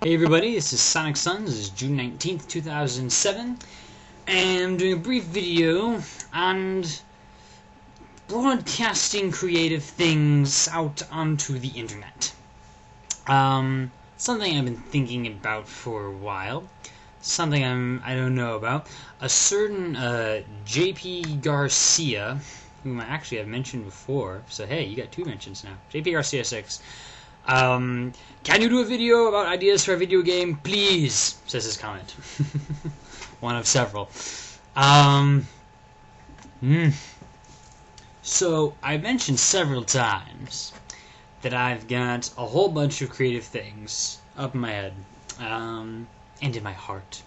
Hey everybody, this is Sonic Suns. This is June 19th, 2007, and I'm doing a brief video on broadcasting creative things out onto the internet. Something I've been thinking about for a while. Something I don't know about. A certain JP Garcia, whom I actually have mentioned before, so hey, you got two mentions now. JP Garcia 6. Can you do a video about ideas for a video game, please? Says his comment. One of several. So, I mentioned several times that I've got a whole bunch of creative things up in my head, and in my heart.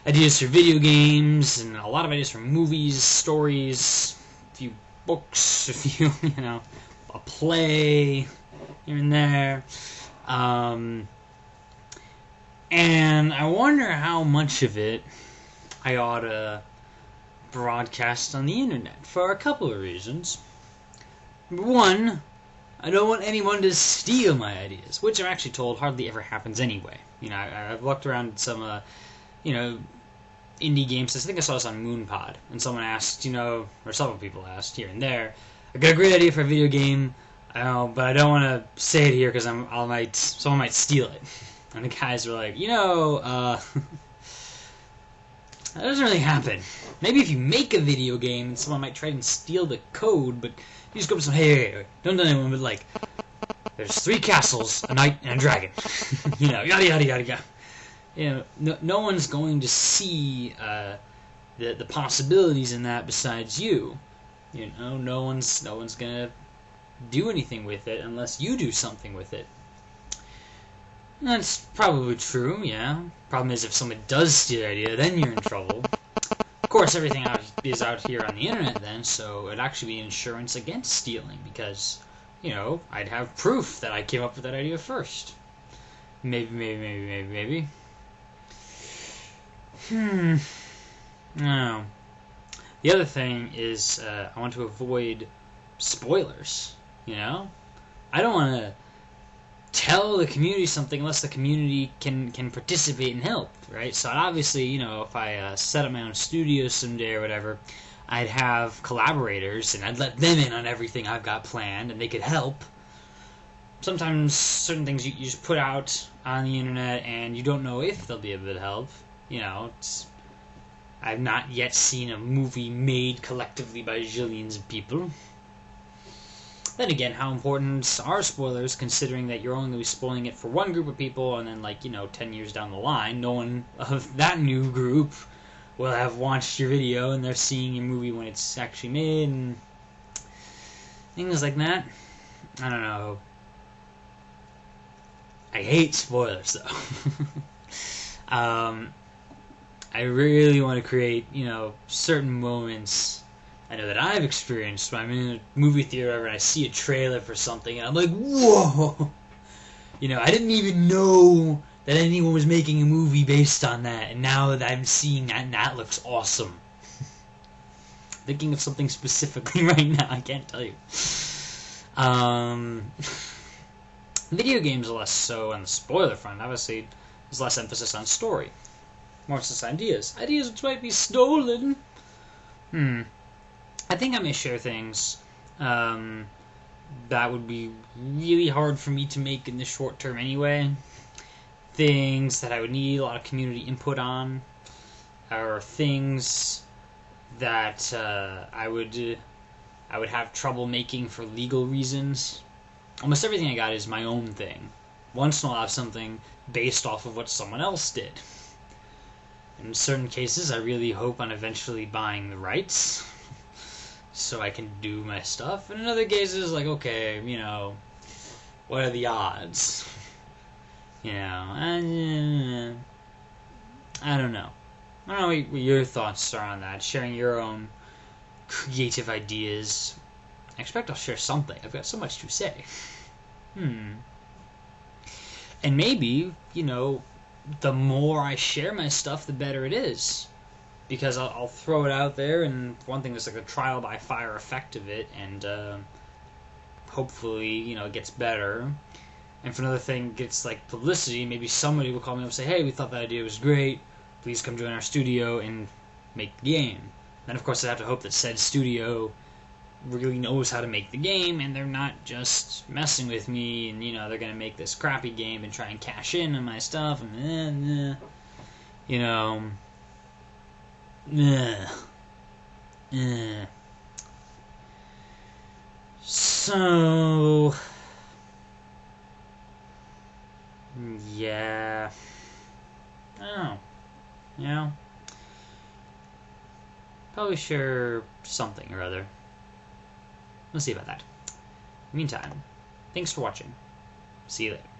Ideas for video games, and a lot of ideas for movies, stories, a few books, a few, a play here and there. And I wonder how much of it I ought to broadcast on the internet for a couple of reasons. Number one, I don't want anyone to steal my ideas, which I'm actually told hardly ever happens anyway. I've looked around at some, indie games. I think I saw this on Moonpod, and someone asked, or several people asked here and there, I got a great idea for a video game, but I don't want to say it here because someone might steal it. And the guys were like, that doesn't really happen. Maybe if you make a video game, someone might try and steal the code, but you just go up to someone, hey, don't tell anyone, but there's 3 castles, a knight, and a dragon. Yada yada yada yada. No one's going to see the possibilities in that besides you. No one's gonna do anything with it unless you do something with it. And that's probably true, yeah. Problem is, if someone does steal the idea, then you're in trouble. Of course, everything is out here on the internet then, so it'd actually be insurance against stealing, because, I'd have proof that I came up with that idea first. Maybe. I don't know. The other thing is, I want to avoid spoilers, I don't want to tell the community something unless the community can participate and help, right? So obviously, if I set up my own studio someday or whatever, I'd have collaborators and I'd let them in on everything I've got planned and they could help. Sometimes certain things you just put out on the internet and you don't know if they'll be able to help. I've not yet seen a movie made collectively by zillions of people. Then again, how important are spoilers, considering that you're only going to be spoiling it for one group of people, and then, 10 years down the line, no one of that new group will have watched your video, and they're seeing your movie when it's actually made, and things like that. I don't know. I hate spoilers, though. I really want to create, certain moments I know that I've experienced when I'm in a movie theater and I see a trailer for something and I'm like, whoa! I didn't even know that anyone was making a movie based on that, and now that I'm seeing that, and that looks awesome. Thinking of something specifically right now, I can't tell you. Video games are less so on the spoiler front. Obviously, there's less emphasis on story. More emphasis on ideas. Ideas which might be stolen. I think I may share things that would be really hard for me to make in the short term anyway. Things that I would need a lot of community input on, or things that I would have trouble making for legal reasons. Almost everything I got is my own thing. Once in a while I have something based off of what someone else did. In certain cases, I really hope on eventually buying the rights so I can do my stuff. And in other cases, okay, what are the odds? And I don't know. I don't know what your thoughts are on that. Sharing your own creative ideas. I expect I'll share something. I've got so much to say. And maybe, the more I share my stuff, the better it is. Because I'll throw it out there, and one thing, there's a trial by fire effect of it, and hopefully, it gets better. and if another thing gets like publicity, maybe somebody will call me up and say, hey, we thought that idea was great, please come join our studio and make the game. Then of course I have to hope that said studio really knows how to make the game, and they're not just messing with me, and they're gonna make this crappy game and try and cash in on my stuff, and so yeah, I don't know, probably share something or other. We'll see about that. Meantime, thanks for watching. See you later.